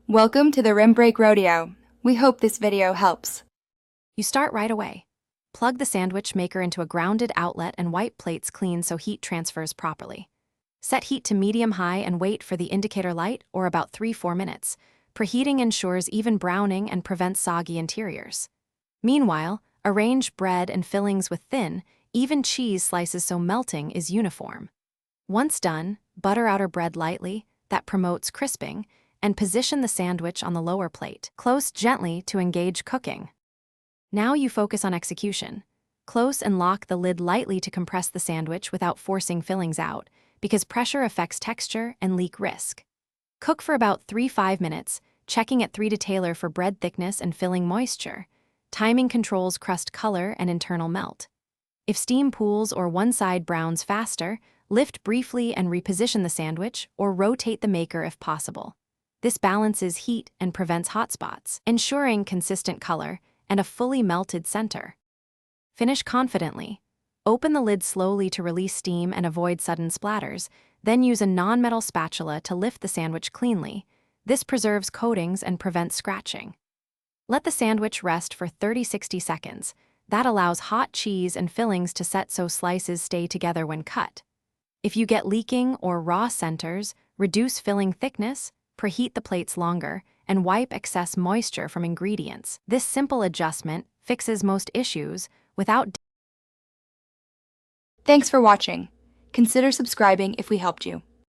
Welcome to the Rim Break Rodeo. We hope this video helps. You start right away. Plug the sandwich maker into a grounded outlet and wipe plates clean so heat transfers properly. Set heat to medium-high and wait for the indicator light, or about 3-4 minutes. Preheating ensures even browning and prevents soggy interiors. Meanwhile, arrange bread and fillings with thin, even cheese slices so melting is uniform. Once done, butter outer bread lightly, that promotes crisping, and position the sandwich on the lower plate. Close gently to engage cooking. Now you focus on execution. Close and lock the lid lightly to compress the sandwich without forcing fillings out, because pressure affects texture and leak risk. Cook for about 3-5 minutes, checking at 3 to tailor for bread thickness and filling moisture. Timing controls crust color and internal melt. If steam pools or one side browns faster, lift briefly and reposition the sandwich, or rotate the maker if possible. This balances heat and prevents hot spots, ensuring consistent color and a fully melted center. Finish confidently. Open the lid slowly to release steam and avoid sudden splatters, then use a non-metal spatula to lift the sandwich cleanly. This preserves coatings and prevents scratching. Let the sandwich rest for 30-60 seconds. That allows hot cheese and fillings to set so slices stay together when cut. If you get leaking or raw centers, reduce filling thickness, preheat the plates longer, and wipe excess moisture from ingredients. This simple adjustment fixes most issues without. Thanks for watching. Consider subscribing if we helped you.